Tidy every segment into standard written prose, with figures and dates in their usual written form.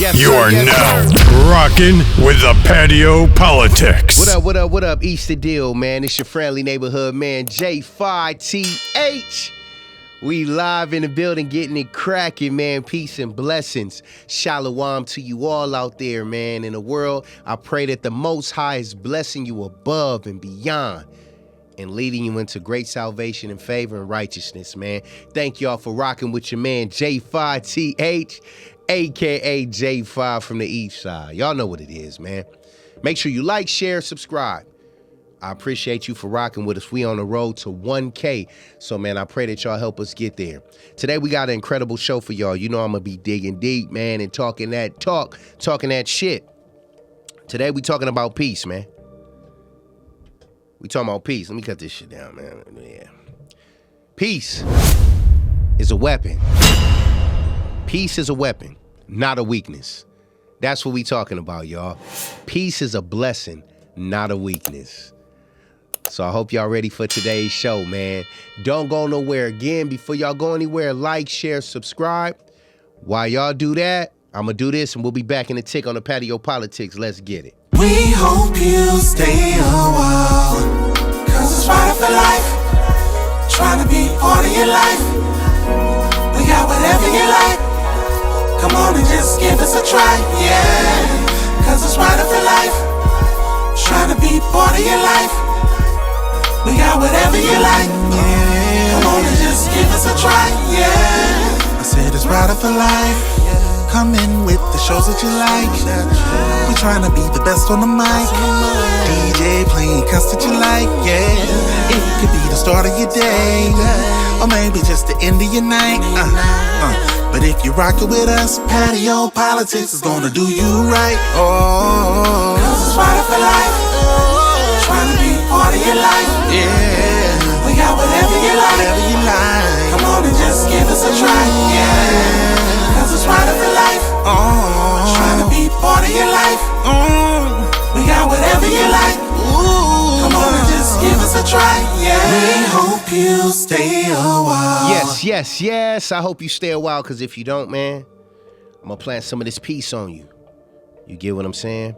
Yes, You sir, are yes, now sir. rocking with the Patio PolitiCz. What up? Easter deal, man. It's your friendly neighborhood man, J5TH. We live in the building, getting it cracking, man. Peace and blessings. Shalom to you all out there, man. In the world, I pray that the Most High is blessing you above and beyond and leading you into great salvation and favor and righteousness, man. Thank y'all for rocking with your man, J5TH, a.k.a. J5 from the East Side. Y'all know what it is, man. Make sure you like, share, subscribe. I appreciate you for rocking with us. We on the road to 1K. So, man, I pray that y'all help us get there. Today, we got an incredible show for y'all. You know I'm going to be digging deep, man, and talking that shit. Today, we talking about peace, man. We talking about peace. Let me cut this shit down, man. Yeah. Peace is a weapon. Peace is a weapon, not a weakness. That's what we talking about, y'all. Peace is a blessing, not a weakness. So I hope y'all ready for today's show, man. Don't go nowhere. Again, before y'all go anywhere, like, share, subscribe. While y'all do that, I'm going to do this, and we'll be back in a tick on the Patio PolitiCz. Let's get it. We hope you stay a while, cause it's right for life. Trying to be part of your life. We got whatever you like. Come on and just give us a try, yeah. Cause it's right for life. Trying to be part of your life. We got whatever you like, yeah. Come on and just give us a try, yeah. I said it's right for life. Come in with the shows that you like. We trying to be the best on the mic. DJ playing cuts that you like, yeah. It could be the start of your day, or maybe just the end of your night. But if you rockin' with us, Patio PolitiCz is gonna do you right. Oh, cause it's right for life. Trying to be part of your life, yeah. We got whatever you like. Come on and just give us a try, yeah. Cause it's right for life. Trying to be part of your life. We got whatever you like. Come on and just give us a try, yeah. We hope you stay a while. Yes. I hope you stay a while, because if you don't, man, I'm going to plant some of this peace on you. You get what I'm saying?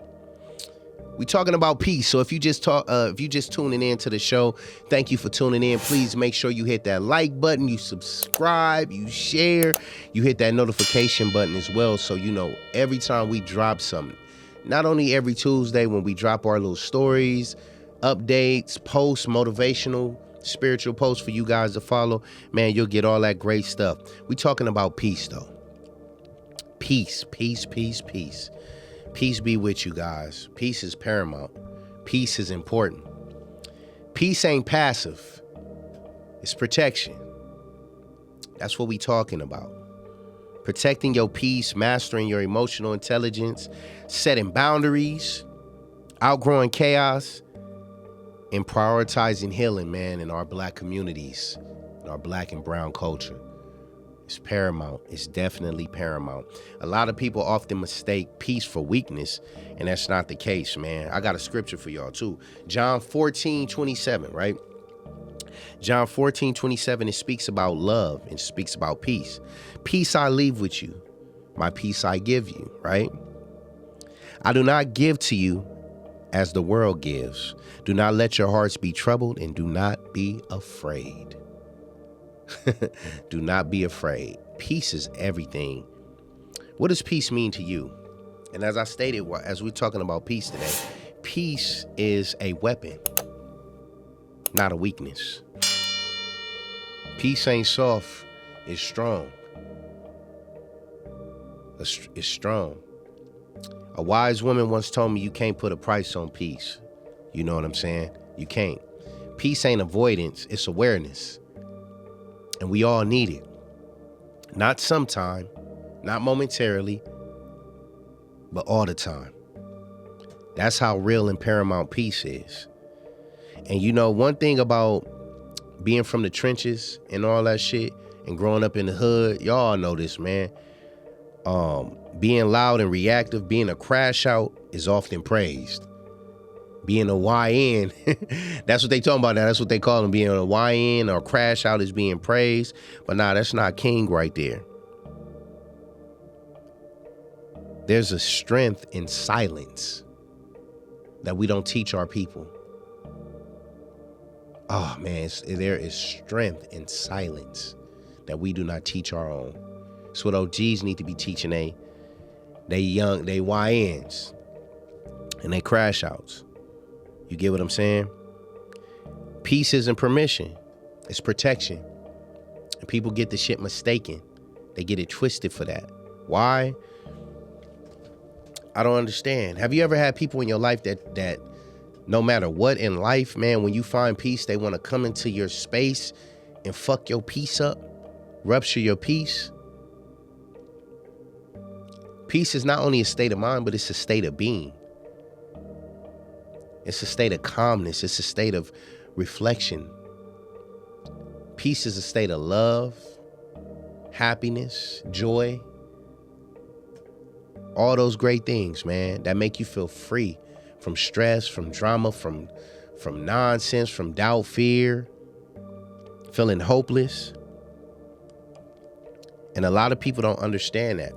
We talking about peace. So if you just tuning in to the show, thank you for tuning in. Please make sure you hit that like button, you subscribe, you share, you hit that notification button as well, so you know every time we drop something. Not only every Tuesday when we drop our little stories, updates, posts, motivational, spiritual posts for you guys to follow, man, you'll get all that great stuff. We talking about peace, though. Peace. Peace be with you guys. Peace is paramount. Peace is important. Peace ain't passive. It's protection. That's what we talking about. Protecting your peace, mastering your emotional intelligence, setting boundaries, outgrowing chaos, and prioritizing healing, man, in our black communities, in our black and brown culture. It's paramount. It's definitely paramount. A lot of people often mistake peace for weakness, and that's not the case, man. I got a scripture for y'all, too. John 14:27, right? John 14:27, it speaks about love and speaks about peace. Peace I leave with you. My peace I give you, right? I do not give to you as the world gives. Do not let your hearts be troubled, and do not be afraid. Do not be afraid. Peace is everything. What does peace mean to you? And as I stated, as we're talking about peace today, peace is a weapon, not a weakness. Peace ain't soft, it's strong. It's strong. A wise woman once told me you can't put a price on peace. You know what I'm saying? You can't. Peace ain't avoidance, it's awareness. And we all need it. Not sometime, not momentarily, but all the time. That's how real and paramount peace is. And you know, one thing about being from the trenches and all that shit and growing up in the hood, y'all know this, man. Being loud and reactive, being a crash out is often praised. Being a YN, that's what they talking about now. That's what they call them. Being a YN or crash out is being praised. But nah, that's not king right there. There's a strength in silence that we don't teach our people. Oh man, there is strength in silence that we do not teach our own. It's what OGs need to be teaching they YNs and they crash outs. You get what I'm saying? Peace isn't permission. It's protection. And people get the shit mistaken. They get it twisted for that. Why? I don't understand. Have you ever had people in your life that no matter what in life, man, when you find peace, they want to come into your space and fuck your peace up, rupture your peace? Peace is not only a state of mind, but it's a state of being. It's a state of calmness. It's a state of reflection. Peace is a state of love, happiness, joy. All those great things, man, that make you feel free from stress, from drama, from nonsense, from doubt, fear, feeling hopeless. And a lot of people don't understand that.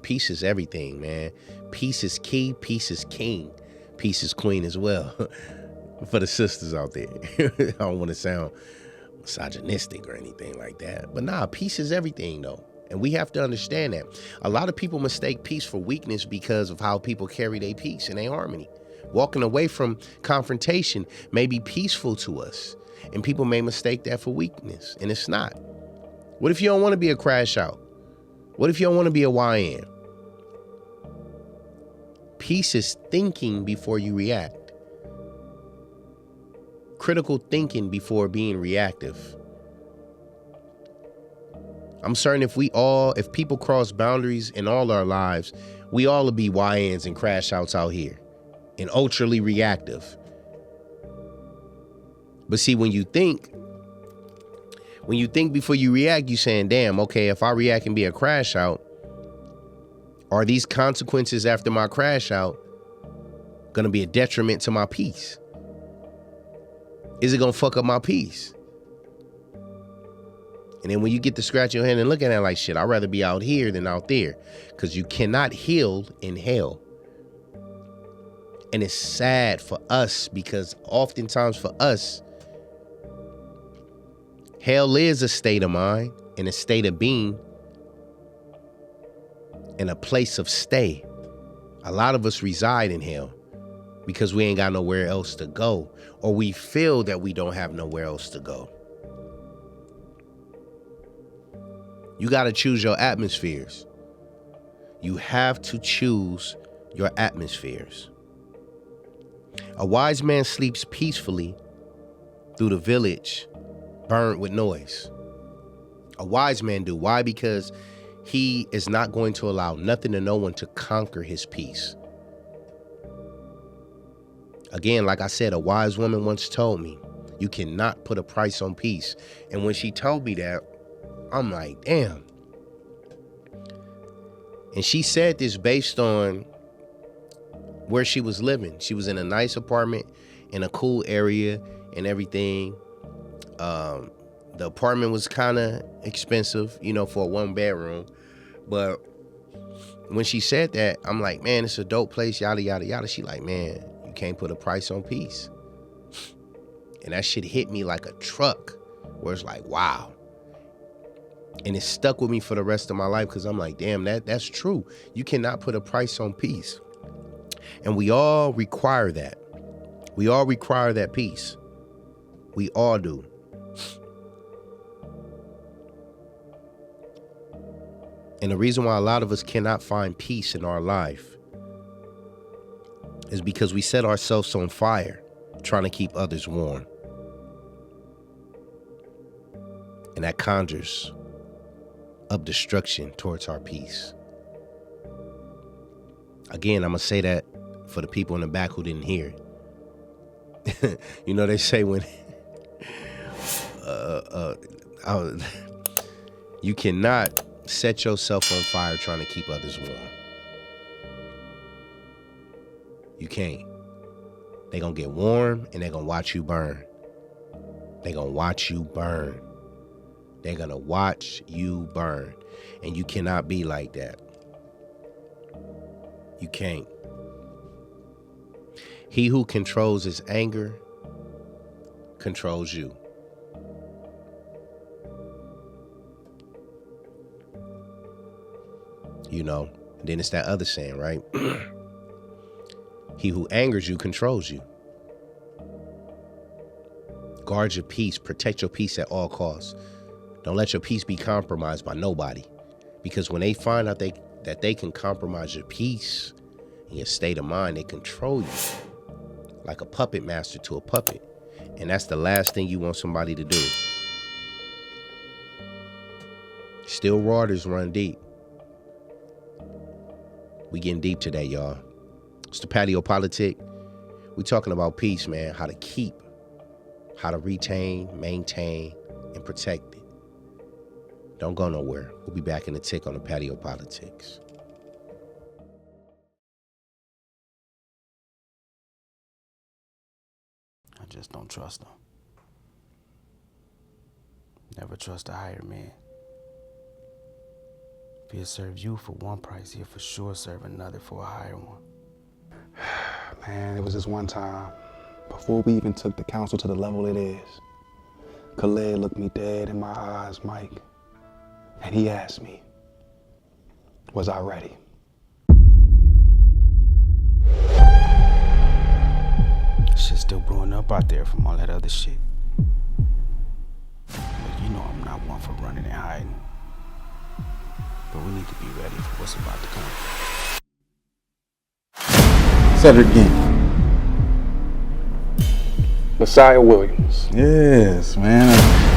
Peace is everything, man. Peace is key. Peace is king. Peace is queen as well. For the sisters out there. I don't want to sound misogynistic or anything like that. But nah, peace is everything though. And we have to understand that. A lot of people mistake peace for weakness because of how people carry their peace and their harmony. Walking away from confrontation may be peaceful to us. And people may mistake that for weakness. And it's not. What if you don't want to be a crash out? What if you don't want to be a YN? Peace is thinking before you react. Critical thinking before being reactive. I'm certain if people cross boundaries in all our lives, we all would be YNs and crash outs out here and ultrally reactive. But see, when you think before you react, you saying, damn, okay, if I react and be a crash out, are these consequences after my crash out going to be a detriment to my peace? Is it going to fuck up my peace? And then when you get to scratch your hand and look at it like, shit, I'd rather be out here than out there, because you cannot heal in hell. And it's sad for us because oftentimes for us, hell is a state of mind and a state of being and a place of stay. A lot of us reside in hell because we ain't got nowhere else to go, or we feel that we don't have nowhere else to go. You got to choose your atmospheres. You have to choose your atmospheres. A wise man sleeps peacefully through the village burned with noise. A wise man do. Why? Because he is not going to allow nothing or no one to conquer his peace. Again, like I said, a wise woman once told me, you cannot put a price on peace. And when she told me that, I'm like, damn. And she said this based on where she was living. She was in a nice apartment in a cool area and everything. The apartment was kind of expensive, for a 1-bedroom. But when she said that, I'm like, man, it's a dope place, yada, yada, yada. She like, man, you can't put a price on peace. And that shit hit me like a truck, where it's like, wow. And it stuck with me for the rest of my life because I'm like, damn, that's true. You cannot put a price on peace. And we all require that. We all require that peace. We all do. And the reason why a lot of us cannot find peace in our life is because we set ourselves on fire trying to keep others warm. And that conjures up destruction towards our peace. Again, I'm going to say that for the people in the back who didn't hear it. They say when you cannot set yourself on fire trying to keep others warm. You can't. They're going to get warm and they're going to watch you burn. They're going to watch you burn. They're going to watch you burn. And you cannot be like that. You can't. He who controls his anger controls you. You know, then it's that other saying, right? He who angers you controls you. Guard your peace. Protect your peace at all costs. Don't let your peace be compromised by nobody. Because when they find out that they can compromise your peace and your state of mind, they control you like a puppet master to a puppet. And that's the last thing you want somebody to do. Still waters run deep. We getting deep today, y'all. It's the Patio PolitiCz. We talking about peace, man. How to keep, how to retain, maintain, and protect it. Don't go nowhere. We'll be back in a tick on the Patio PolitiCz. I just don't trust them. Never trust a hired man. If he'll serve you for one price, he'll for sure serve another for a higher one. Man, it was this one time, before we even took the council to the level it is, Khaled looked me dead in my eyes, Mike, and he asked me, was I ready? Shit's still brewing up out there from all that other shit. But you know I'm not one for running and hiding. But we need to be ready for what's about to come. Cedric again. Messiah Williams. Yes, man.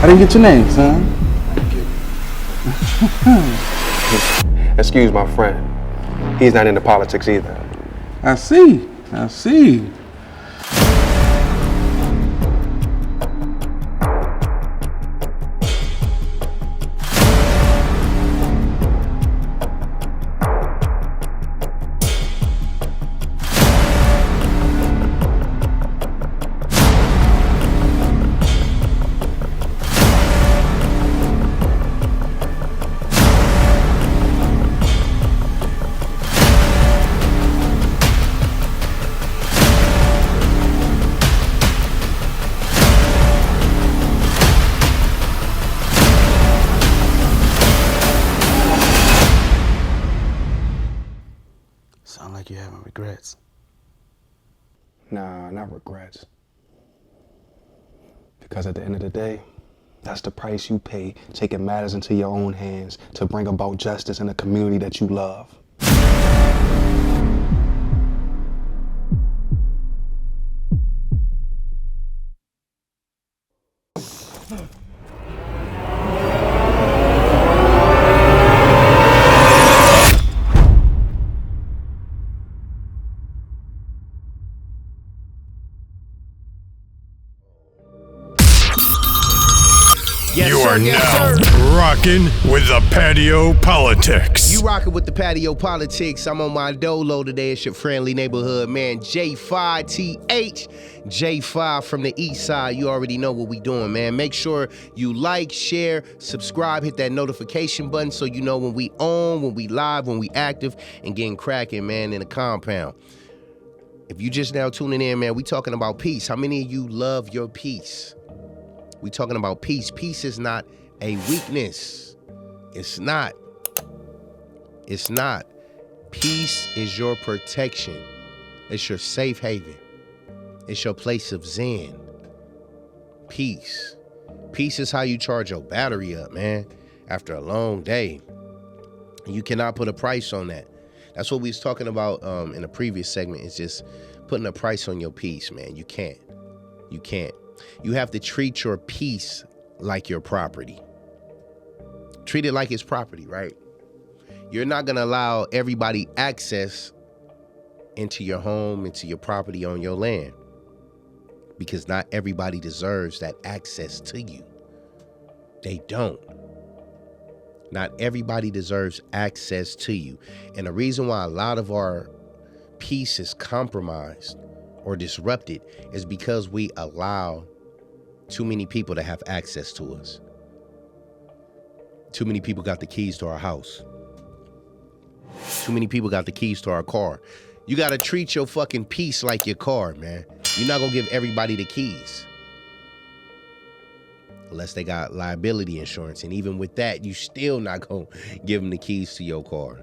I didn't get your name, son. Excuse my friend. He's not into politics either. I see. Sound like you're having regrets. Nah, not regrets. Because at the end of the day, that's the price you pay, taking matters into your own hands to bring about justice in a community that you love. You are now rocking with the Patio PolitiCz. You rocking with the Patio PolitiCz. I'm on my dolo today. It's your friendly neighborhood man, J5TH. J5 from the east side. You already know what we doing, man. Make sure you like, share, subscribe, hit that notification button so you know when we on, when we live, when we active, and getting cracking, man, in the compound. If you just now tuning in, man, we talking about peace. How many of you love your peace? We talking about peace. Peace is not a weakness. It's not. It's not. Peace is your protection. It's your safe haven. It's your place of zen. Peace. Peace is how you charge your battery up, man, after a long day. You cannot put a price on that. That's what we was talking about in the previous segment. It's just putting a price on your peace, man. You can't. You can't. You have to treat your peace like your property. Treat it like it's property, right? You're not going to allow everybody access into your home, into your property on your land, because not everybody deserves that access to you. They don't. Not everybody deserves access to you. And the reason why a lot of our peace is compromised or disrupted is because we allow too many people to have access to us. Too many people got the keys to our house. Too many people got the keys to our car. You got to treat your fucking peace like your car, man. You're not going to give everybody the keys. Unless they got liability insurance. And even with that, you still not going to give them the keys to your car.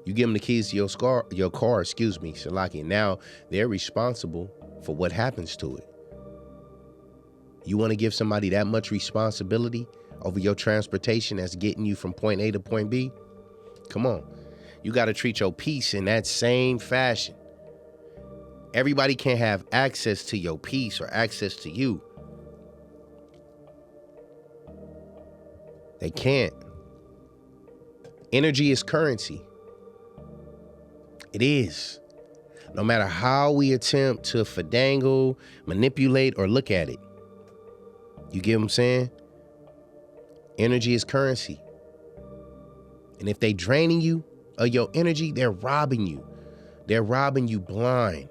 You give them the keys to your car, Shalaki. Now they're responsible for what happens to it. You want to give somebody that much responsibility over your transportation that's getting you from point A to point B? Come on. You got to treat your peace in that same fashion. Everybody can't have access to your peace or access to you. They can't. Energy is currency. It is. No matter how we attempt to finagle, manipulate, or look at it. You get what I'm saying? Energy is currency. And if they draining you of your energy, they're robbing you. They're robbing you blind.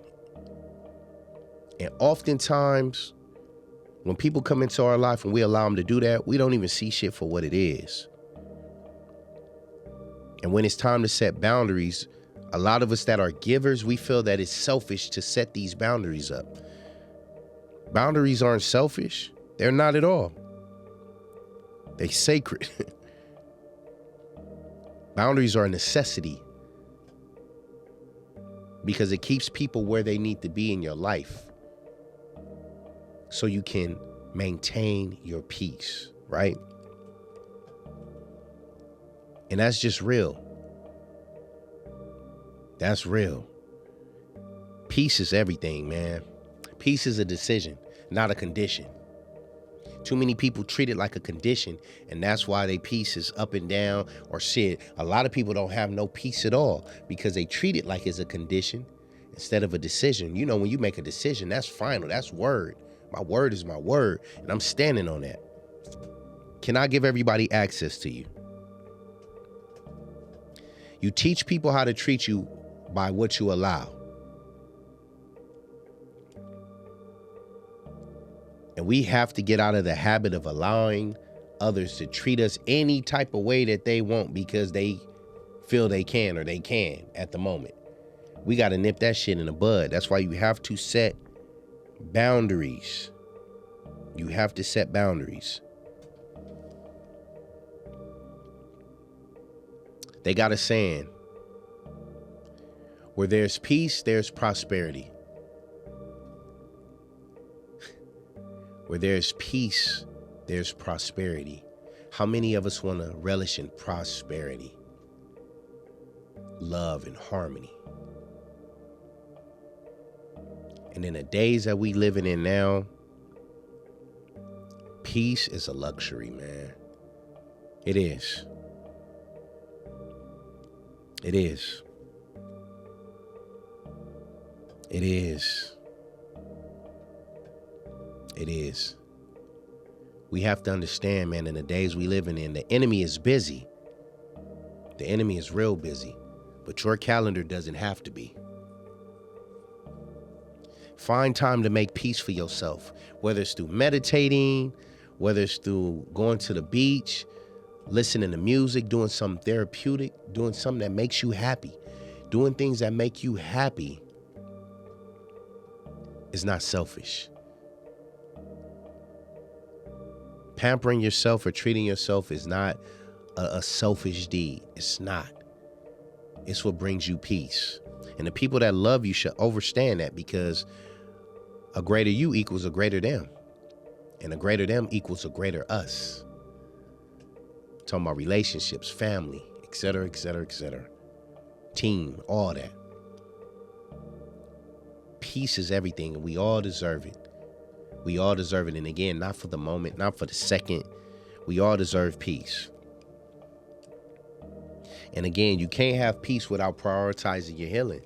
And oftentimes, when people come into our life and we allow them to do that, we don't even see shit for what it is. And when it's time to set boundaries, a lot of us that are givers, we feel that it's selfish to set these boundaries up. Boundaries aren't selfish. They're not at all. They're sacred. Boundaries are a necessity because it keeps people where they need to be in your life so you can maintain your peace, right? And that's just real. That's real. Peace is everything, man. Peace is a decision, not a condition. Too many people treat it like a condition, and that's why their peace is up and down or shit. A lot of people don't have no peace at all because they treat it like it's a condition instead of a decision. You know, when you make a decision, that's final. That's word. My word is my word, and I'm standing on that. Can I give everybody access to you? You teach people how to treat you by what you allow. And we have to get out of the habit of allowing others to treat us any type of way that they want because they feel they can or they can at the moment. We got to nip that shit in the bud. That's why you have to set boundaries. You have to set boundaries. They got a saying, where there's peace, there's prosperity. Where there's peace, there's prosperity. How many of us want to relish in prosperity, love, and harmony? And in the days that we living in now, peace is a luxury, man. It is. It is. It is. It is. We have to understand, man, in the days we living in, the enemy is busy. The enemy is real busy, but your calendar doesn't have to be. Find time to make peace for yourself, whether it's through meditating, whether it's through going to the beach, listening to music, doing something therapeutic, doing something that makes you happy. Doing things that make you happy is not selfish. Pampering yourself or treating yourself is not a selfish deed. It's not. It's what brings you peace. And the people that love you should understand that, because a greater you equals a greater them. And a greater them equals a greater us. Talking about relationships, family, etc., etc., etc. Team, all that. Peace is everything, and we all deserve it. We all deserve it. And again, not for the moment, not for the second. We all deserve peace. And again, you can't have peace without prioritizing your healing.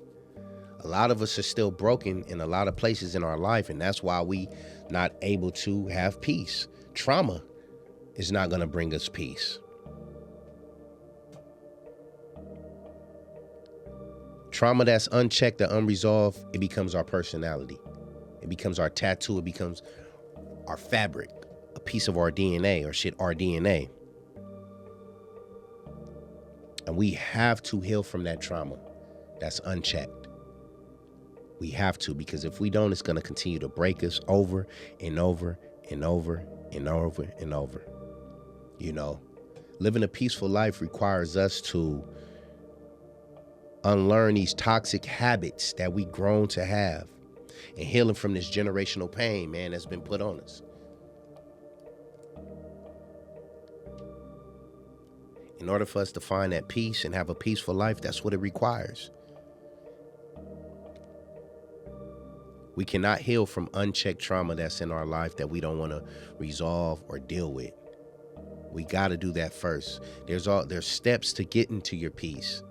A lot of us are still broken in a lot of places in our life, and that's why we not able to have peace. Trauma is not going to bring us peace. Trauma that's unchecked or unresolved, it becomes our personality. It becomes our tattoo. It becomes our fabric, a piece of our DNA or shit, our DNA. And And we have to heal from that trauma that's unchecked. We have to, because if we don't, it's going to continue to break us over and over and over and over and over. You know, living a peaceful life requires us to unlearn these toxic habits that we've grown to have, and healing from this generational pain, man, that's been put on us. In order for us to find that peace and have a peaceful life, that's what it requires. We cannot heal from unchecked trauma that's in our life that we don't want to resolve or deal with. We got to do that first. There's steps to getting to your peace.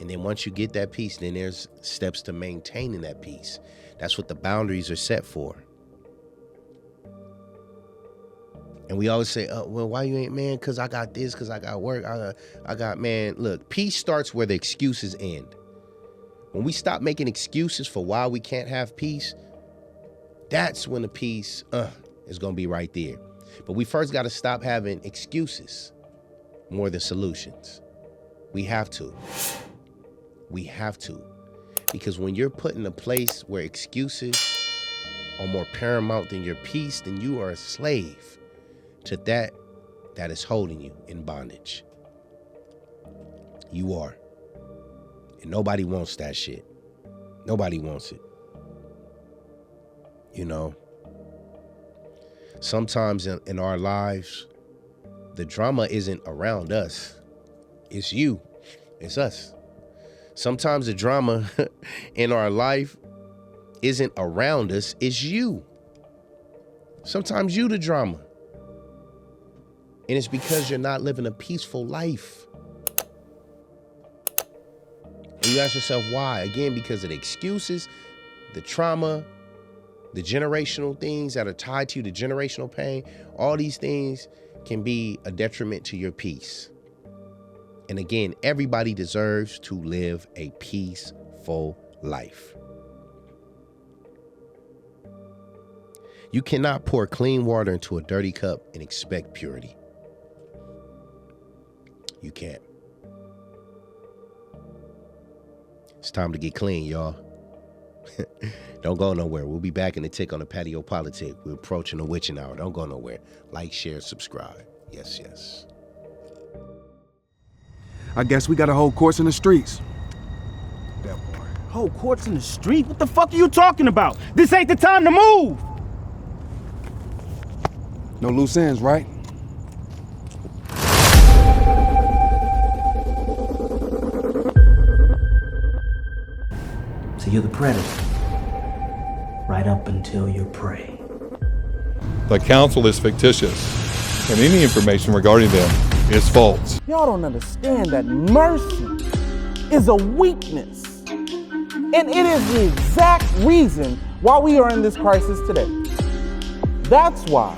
And then once you get that peace, then there's steps to maintaining that peace. That's what the boundaries are set for. And we always say, well, why you ain't, man? Because I got this, because I got work. I got, man, look, peace starts where the excuses end. When we stop making excuses for why we can't have peace, that's when the peace is going to be right there. But we first got to stop having excuses more than solutions. We have to. We have to. Because when you're put in a place where excuses are more paramount than your peace, then you are a slave to that is holding you in bondage. You are. And nobody wants that shit. Nobody wants it. You know, sometimes in our lives, the drama isn't around us. It's you. It's us. Sometimes the drama in our life isn't around us. It's you. Sometimes you the drama. And it's because you're not living a peaceful life. And you ask yourself why? Again, because of the excuses, the trauma, the generational things that are tied to you, the generational pain. All these things can be a detriment to your peace. And again, everybody deserves to live a peaceful life. You cannot pour clean water into a dirty cup and expect purity. You can't. It's time to get clean, y'all. Don't go nowhere. We'll be back in the tick on the Patio PolitiCz. We're approaching the witching hour. Don't go nowhere. Like, share, subscribe. Yes, yes. I guess we got to hold courts in the streets. That part. Hold courts in the street? What the fuck are you talking about? This ain't the time to move! No loose ends, right? So you're the predator, right up until your prey. The council is fictitious, and any information regarding them is false. Y'all don't understand that mercy is a weakness. And it is the exact reason why we are in this crisis today. That's why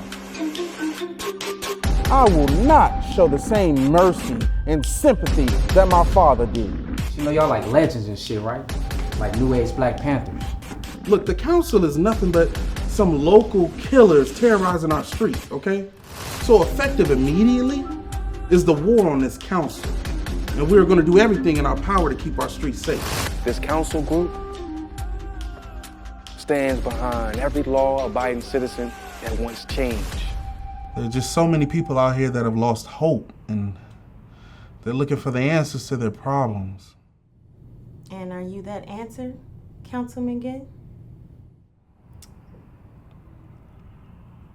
I will not show the same mercy and sympathy that my father did. You know y'all like legends and shit, right? Like New Age Black Panthers. Look, the council is nothing but some local killers terrorizing our streets, okay? So effective immediately is the war on this council. And we're gonna do everything in our power to keep our streets safe. This council group stands behind every law-abiding citizen that wants change. There are just so many people out here that have lost hope, and they're looking for the answers to their problems. And are you that answer, Councilman Gay?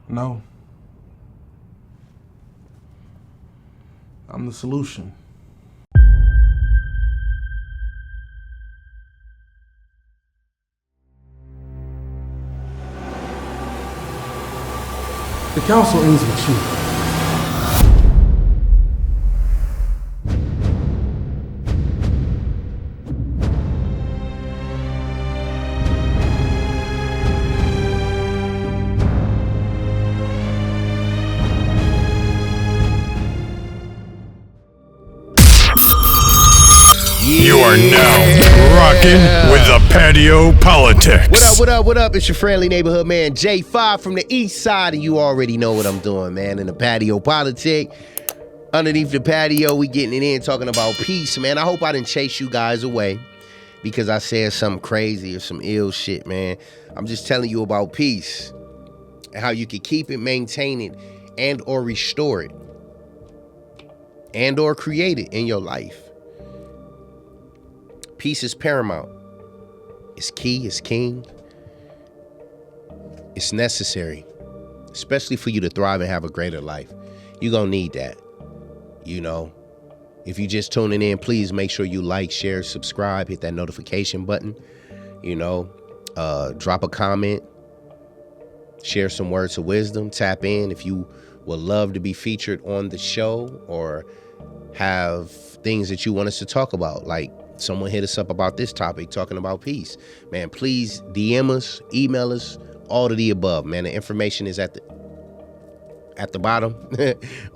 No. I'm the solution. The council ends with you. You are now rocking with the Patio PolitiCz. What up? It's your friendly neighborhood man, J5 from the east side, and you already know what I'm doing, man. In the Patio PolitiCz, Underneath the patio, we getting it in, talking about peace, man. I hope I didn't chase you guys away because I said something crazy or some ill shit, man. I'm just telling you about peace and how you can keep it, maintain it, and or restore it, and or create it in your life. Peace is paramount. It's key, it's king. It's necessary, especially for you to thrive and have a greater life. You're gonna need that. You know, if you just tuning in, please make sure you like, share, subscribe, hit that notification button, you know, drop a comment, share some words of wisdom, tap in if you would love to be featured on the show or have things that you want us to talk about. Like someone hit us up about this topic, talking about peace. Man, please DM us, email us, all of the above, man. The information is at the bottom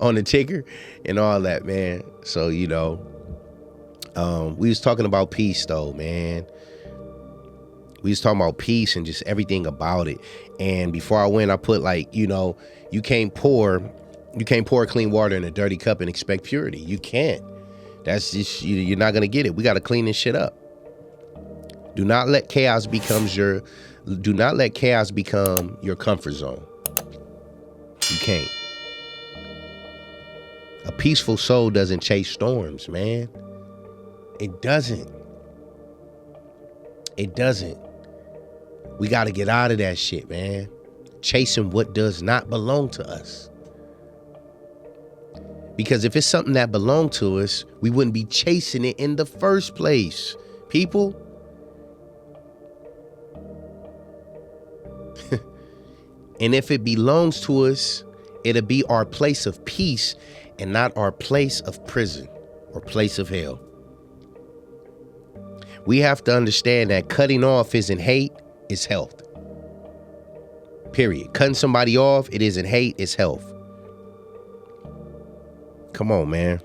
on the ticker and all that, man. So, you know, we was talking about peace though, man. We was talking about peace and just everything about it. And before I went, I put like, you know, you can't pour clean water in a dirty cup and expect purity. You can't. That's just, you're not going to get it. We got to clean this shit up. Do not let chaos become your comfort zone. You can't. A peaceful soul doesn't chase storms, man. It doesn't. It doesn't. We got to get out of that shit, man. Chasing what does not belong to us. Because if it's something that belonged to us, we wouldn't be chasing it in the first place. People. And if it belongs to us, it'll be our place of peace and not our place of prison or place of hell. We have to understand that cutting off isn't hate, it's health. Period. Cutting somebody off, it isn't hate, it's health. Come on, man.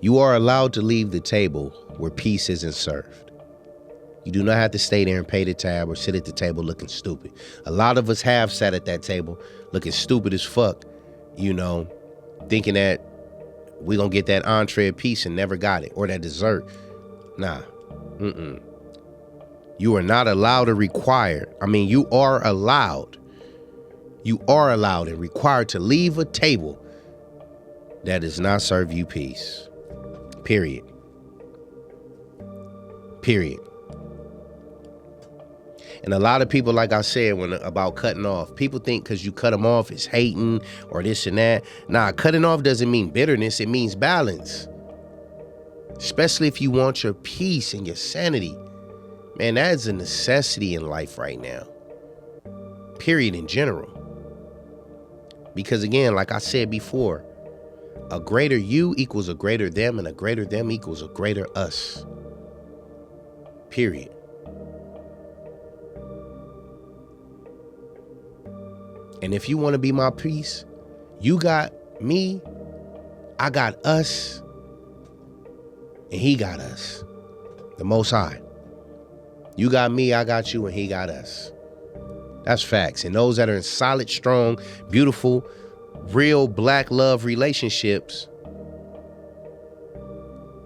You are allowed to leave the table where peace isn't served. You do not have to stay there and pay the tab or sit at the table looking stupid. A lot of us have sat at that table looking stupid as fuck, you know, thinking that we're going to get that entree of peace and never got it, or that dessert. Nah. You are not allowed or required. I mean, you are allowed and required to leave a table that does not serve you peace. Period. And a lot of people, like I said, about cutting off, people think because you cut them off, it's hating or this and that. Nah, cutting off doesn't mean bitterness. It means balance. Especially if you want your peace and your sanity. Man, that is a necessity in life right now. Period, in general. Because again, like I said before, a greater you equals a greater them, and a greater them equals a greater us. Period. And if you want to be my peace, you got me, I got us, and he got us. The Most High. You got me, I got you, and he got us. That's facts. And those that are in solid, strong, beautiful, real black love relationships,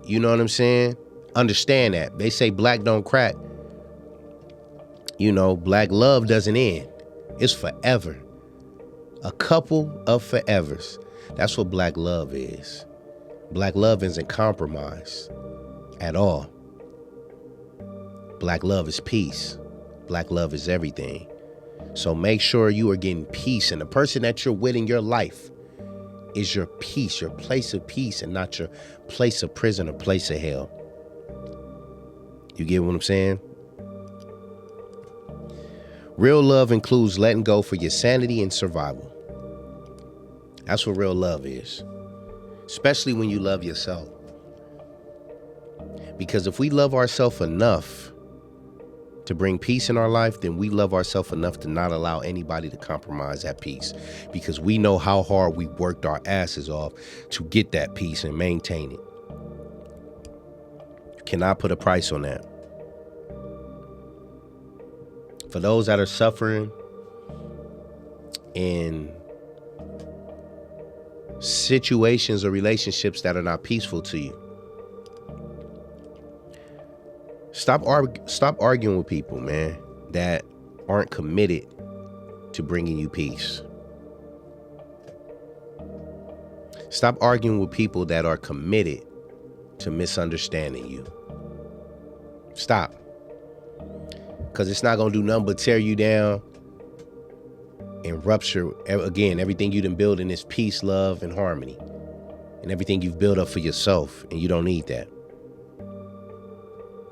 you know what I'm saying? Understand that. They say black don't crack. You know, black love doesn't end. It's forever. A couple of forevers. That's what black love is. Black love isn't compromised at all. Black love is peace. Black love is everything. So make sure you are getting peace, and the person that you're with in your life is your peace, your place of peace, and not your place of prison or place of hell. You get what I'm saying? Real love includes letting go for your sanity and survival. That's what real love is. Especially when you love yourself. Because if we love ourselves enough to bring peace in our life, then we love ourselves enough to not allow anybody to compromise that peace. Because we know how hard we worked our asses off to get that peace and maintain it. You cannot put a price on that. For those that are suffering in situations or relationships that are not peaceful to you. Stop arguing with people, man, that aren't committed to bringing you peace. Stop arguing with people that are committed to misunderstanding you. Stop. Because it's not going to do nothing but tear you down and rupture, again, everything you done build in this peace, love, and harmony. And everything you've built up for yourself. And you don't need that.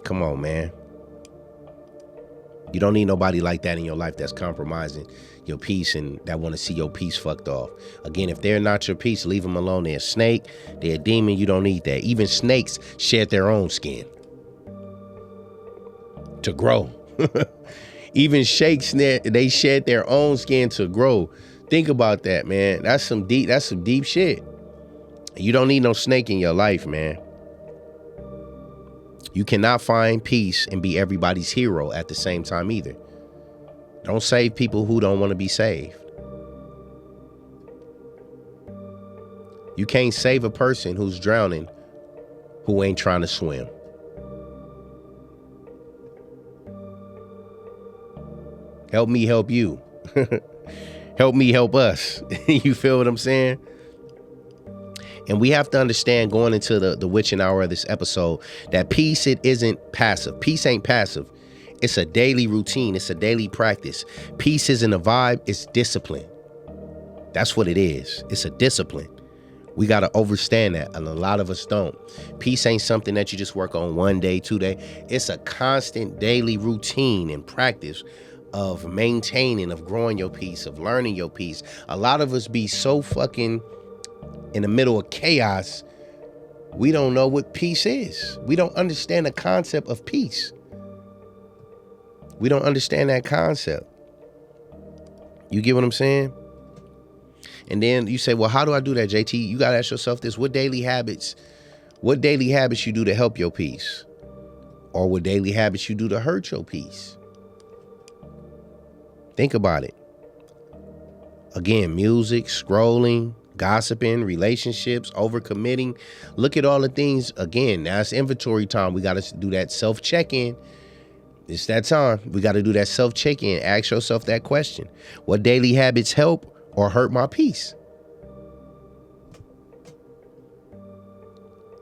Come on, man. You don't need nobody like that in your life that's compromising your peace and that want to see your peace fucked off. Again, if they're not your peace, leave them alone. They're a snake. They're a demon. You don't need that. Even snakes shed their own skin to grow. Even shakes, they shed their own skin to grow. Think about that, man. That's some deep shit. You don't need no snake in your life, man. You cannot find peace and be everybody's hero at the same time either. Don't save people who don't want to be saved. You can't save a person who's drowning who ain't trying to swim. Help me help you. Help me help us. You feel what I'm saying? And we have to understand going into the witching hour of this episode that peace, it isn't passive. Peace ain't passive. It's a daily routine. It's a daily practice. Peace isn't a vibe. It's discipline. That's what it is. It's a discipline. We got to understand that. And a lot of us don't. Peace ain't something that you just work on one day, 2 days. It's a constant daily routine and practice of maintaining, of growing your peace, of learning your peace. A lot of us be so fucking in the middle of chaos, we don't know what peace is. We don't understand the concept of peace. We don't understand that concept. You get what I'm saying? And then you say, well, how do I do that, JT? You got to ask yourself this. What daily habits you do to help your peace? Or what daily habits you do to hurt your peace? Think about it. Again, music, scrolling, gossiping, relationships, overcommitting. Look at all the things. Again, now it's inventory time. We got to do that self-check-in. It's that time. We got to do that self-check-in. Ask yourself that question. What daily habits help or hurt my peace?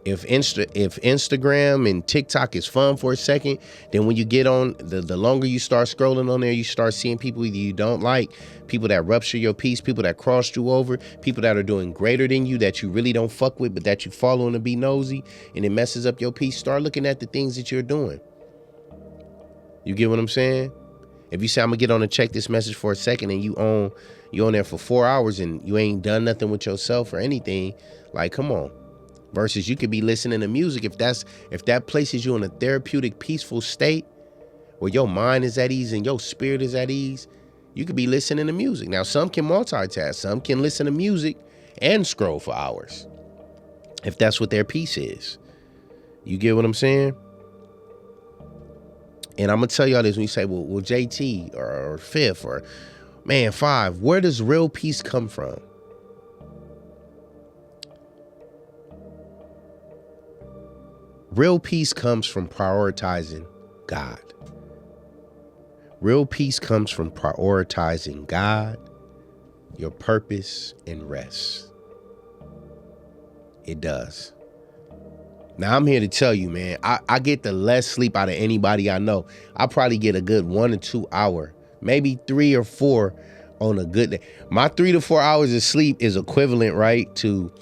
If Instagram and TikTok is fun for a second, then when you get on, the longer you start scrolling on there, you start seeing people you don't like, people that rupture your peace, people that crossed you over, people that are doing greater than you that you really don't fuck with, but that you following to be nosy, and it messes up your peace. Start looking at the things that you're doing. You get what I'm saying? If you say, I'm gonna get on and check this message for a second, and you on there for 4 hours and you ain't done nothing with yourself or anything, like, come on. Versus you could be listening to music if that places you in a therapeutic, peaceful state where your mind is at ease and your spirit is at ease. You could be listening to music. Now, some can multitask. Some can listen to music and scroll for hours if that's what their peace is. You get what I'm saying? And I'm going to tell y'all this when you say, well, JT or Fifth or, man, Five, where does real peace come from? Real peace comes from prioritizing God. Real peace comes from prioritizing God, your purpose, and rest. It does. Now, I'm here to tell you, man, I get the less sleep out of anybody I know. I probably get a good 1 to 2 hour, maybe 3 or 4 on a good day. My 3 to 4 hours of sleep is equivalent, right, to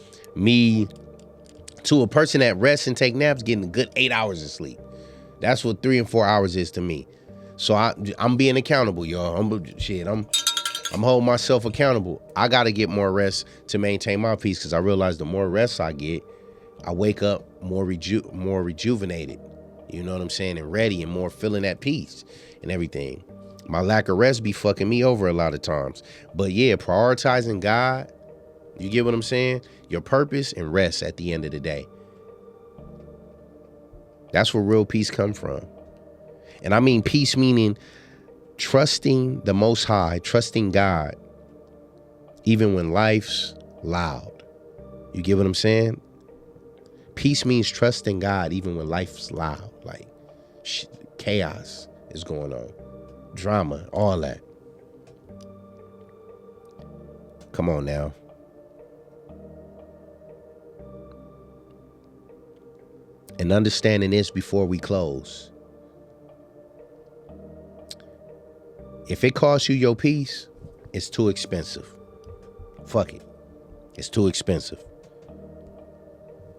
a person that rests and take naps getting a good 8 hours of sleep. That's what 3 and 4 hours is to me. So I'm being accountable, y'all. I'm holding myself accountable. I got to get more rest to maintain my peace because I realize the more rest I get, I wake up more rejuvenated. You know what I'm saying? And ready and more feeling at peace and everything. My lack of rest be fucking me over a lot of times. But yeah, prioritizing God, you get what I'm saying? Your purpose and rest at the end of the day. That's where real peace comes from. And I mean peace meaning trusting the Most High, trusting God, even when life's loud. You get what I'm saying? Peace means trusting God even when life's loud, like chaos is going on, drama, all that. Come on now. And understanding this before we close. If it costs you your peace, it's too expensive. Fuck it. It's too expensive.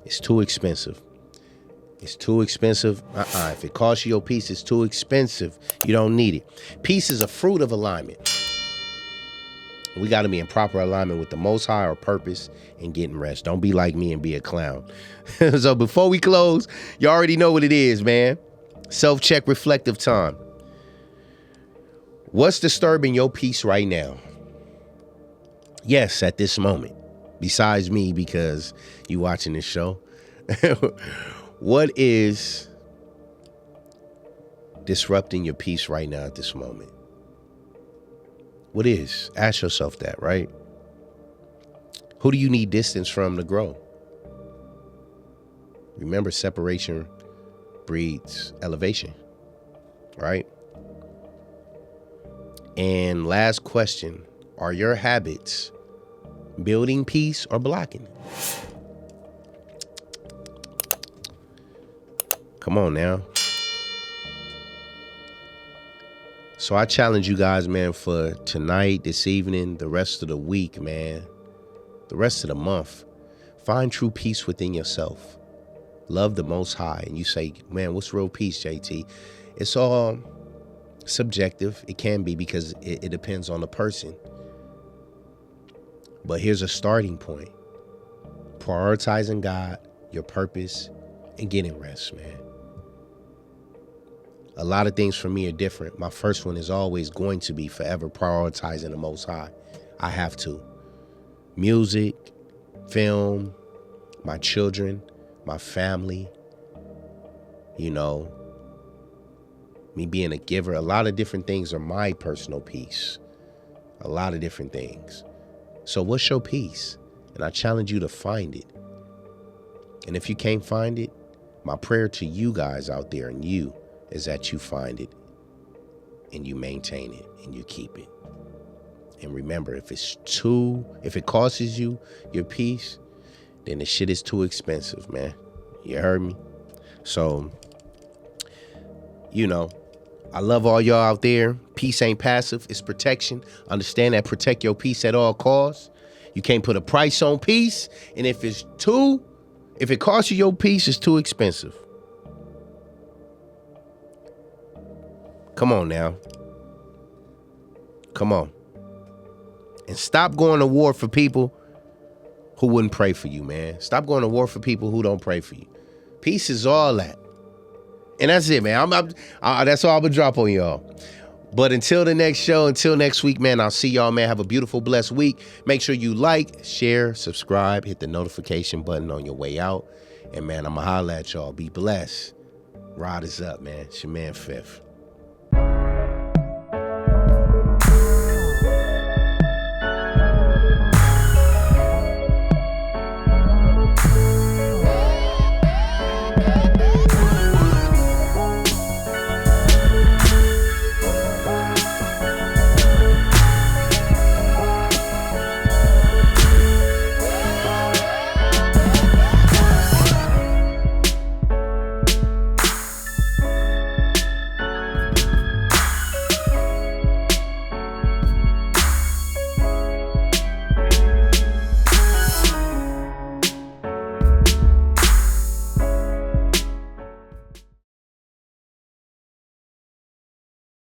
It's too expensive. It's too expensive. If it costs you your peace, it's too expensive. You don't need it. Peace is a fruit of alignment. We got to be in proper alignment with the Most High, or purpose, and getting rest. Don't be like me and be a clown. So before we close, you already know what it is, man. Self-check, reflective time. What's disturbing your peace right now? Yes, at this moment. Besides me, because you watching this show. What is disrupting your peace right now at this moment? What is? Ask yourself that, right? Who do you need distance from to grow? Remember, separation breeds elevation, right? And last question, are your habits building peace or blocking it? Come on now. So I challenge you guys, man, for tonight, this evening, the rest of the week, man, the rest of the month, find true peace within yourself. Love the Most High. And you say, man, what's real peace, JT? It's all subjective. It can be, because it depends on the person. But here's a starting point. Prioritizing God, your purpose, and getting rest, man. A lot of things for me are different. My first one is always going to be forever prioritizing the Most High. I have to. Music, film, my children, my family, you know, me being a giver. A lot of different things are my personal peace. A lot of different things. So what's your peace? And I challenge you to find it. And if you can't find it, my prayer to you guys out there and you is that you find it and you maintain it and you keep it. And remember, if it costs you your peace, then the shit is too expensive, man. You heard me? So, you know, I love all y'all out there. Peace ain't passive, it's protection. Understand that. Protect your peace at all costs. You can't put a price on peace. And if it costs you your peace, it's too expensive. Come on now. Come on. And stop going to war for people who wouldn't pray for you, man. Stop going to war for people who don't pray for you. Peace is all that. And that's it, man. That's all I'm going to drop on y'all. But until the next show, until next week, man, I'll see y'all, man. Have a beautiful, blessed week. Make sure you like, share, subscribe, hit the notification button on your way out. And, man, I'm going to holler at y'all. Be blessed. Rod is up, man. It's your man, Fifth.